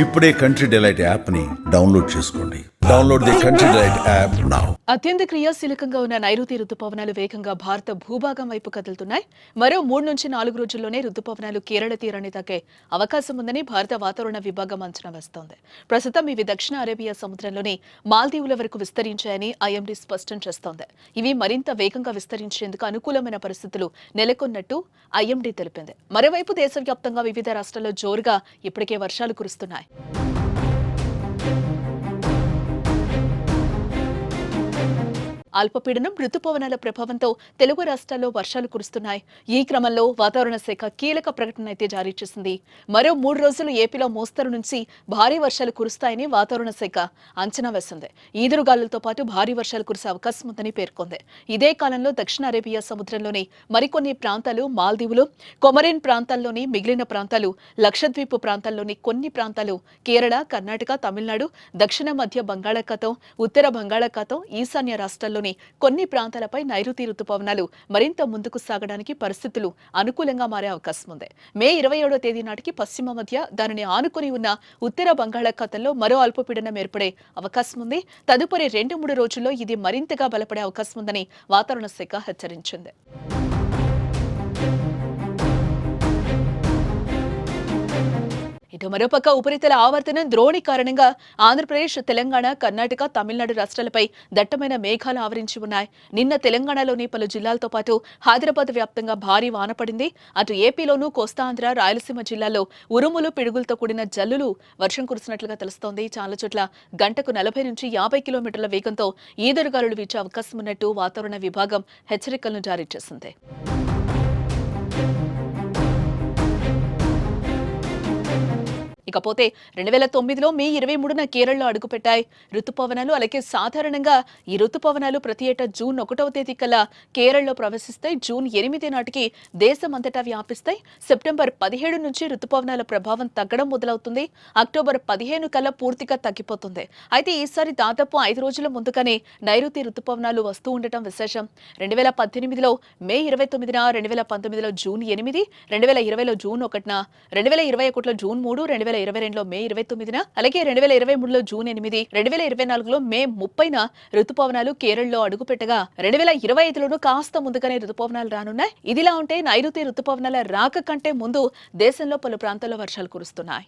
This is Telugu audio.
ఇప్పుడే కంట్రీ డిలైట్ యాప్ ని డౌన్లోడ్ చేసుకోండి. Download the country delight app now. అత్యంత క్రియాశీలకంగా ఉన్న నైరుతి రుతుపవనాలు వేగంగా భారత భూభాగం వైపు కదులుతున్నాయి. మరో 3 నుంచి 4 రోజుల్లోనే రుతుపవనాలు కేరళ తీరాన్ని తాకే అవకాశం ఉందని భారత వాతావరణ విభాగం అంచనా వేస్తోంది. ప్రస్తుతం ఇవి దక్షిణ అరేబియా సముద్రంలోని మాల్దీవుల వరకు విస్తరించాయని ఐఎండీ స్పష్టం చేస్తోంది. ఇవి మరింత వేగంగా విస్తరించేందుకు అనుకూలమైన పరిస్థితులు నెలకొన్నట్టు ఐఎండీ తెలిపింది. మరోవైపు దేశవ్యాప్తంగా వివిధ రాష్ట్రాల్లో జోరుగా ఇప్పటికే వర్షాలు కురుస్తున్నాయి. అల్పపీడనం రుతుపవనాల ప్రభావంతో తెలుగు రాష్ట్రాల్లో వర్షాలు కురుస్తున్నాయి. ఈ క్రమంలో వాతావరణ శాఖ కీలక ప్రకటన అయితే జారీ చేసింది. మరో 3 రోజులు ఏపీలో మోస్తరు నుంచి భారీ వర్షాలు కురుస్తాయని వాతావరణ శాఖ అంచనా వేసింది. ఈదురుగాలులతో పాటు భారీ వర్షాలు కురిసే అవకాశం ఉందని పేర్కొంది. ఇదే కాలంలో దక్షిణ అరేబియా సముద్రంలోని మరికొన్ని ప్రాంతాలు, మాల్దీవులు, కొమరిన్ ప్రాంతాల్లోని మిగిలిన ప్రాంతాలు, లక్షద్వీప్ ప్రాంతాల్లోని కొన్ని ప్రాంతాలు, కేరళ, కర్ణాటక, తమిళనాడు, దక్షిణ మధ్య బంగాళాఖాతం, ఉత్తర బంగాళాఖాతం, ఈశాన్య రాష్ట్రాల్లోని కొన్ని ప్రాంతాలపై నైరుతి రుతుపవనాలు మరింత ముందుకు సాగడానికి పరిస్థితులు అనుకూలంగా మారే అవకాశం ఉంది. మే 27వ తేదీ నాటికి పశ్చిమ మధ్య దానిని ఆనుకుని ఉన్న ఉత్తర బంగాళాఖాతంలో మరో అల్పపీడనం ఏర్పడే అవకాశం ఉంది. తదుపరి 2-3 రోజుల్లో ఇది మరింతగా బలపడే అవకాశం ఉందని వాతావరణ శాఖ హెచ్చరించింది. ఇటు మరోపక్క ఉపరితల ఆవర్తనం ద్రోణి కారణంగా ఆంధ్రప్రదేశ్, తెలంగాణ, కర్ణాటక, తమిళనాడు రాష్ట్రాలపై దట్టమైన మేఘాలు ఆవరించి ఉన్నాయి. నిన్న తెలంగాణలోని పలు జిల్లాలతో పాటు హైదరాబాద్ వ్యాప్తంగా భారీ వాన పడింది. అటు ఏపీలోనూ కోస్తాంధ్ర, రాయలసీమ జిల్లాల్లో ఉరుములు, పిడుగులతో కూడిన జల్లులు వర్షం కురిసినట్లుగా తెలుస్తోంది. చాలా చోట్ల గంటకు 40 నుంచి 50 కిలోమీటర్ల వేగంతో ఈదురుగాలులు వీచే అవకాశం ఉన్నట్టు వాతావరణ విభాగం హెచ్చరికలను జారీ చేసింది. ఇకపోతే 2009లో మే 23న కేరళలో అడుగుపెట్టాయి రుతుపవనాలు. అలాగే సాధారణంగా ఈ రుతుపవనాలు ప్రతి ఏటా జూన్ 1వ తేదీ కల్లా కేరళలో ప్రవేశిస్తాయి. జూన్ 8 నాటికి దేశమంతటా వ్యాపిస్తాయి. సెప్టెంబర్ 17 నుంచి రుతుపవనాల ప్రభావం తగ్గడం మొదలవుతుంది. అక్టోబర్ 15 కల్లా పూర్తిగా తగ్గిపోతుంది. అయితే ఈసారి దాదాపు 5 రోజుల ముందుగానే నైరుతి రుతుపవనాలు వస్తూ ఉండటం విశేషం. 2018లో మే 29న, 2019లో జూన్ 8, 2020లో జూన్ 1న, 2021లో జూన్ 3, 2022లో మే 29న, అలాగే 2023లో జూన్ 8, 2024లో మే 30న రుతుపవనాలు కేరళలో అడుగుపెట్టగా 2025లోనూ కాస్త ముందుగానే రుతుపవనాలు రానున్నాయి. ఇదిలా ఉంటే నైరుతి రుతుపవనాల రాక కంటే ముందు దేశంలో పలు ప్రాంతాల్లో వర్షాలు కురుస్తున్నాయి.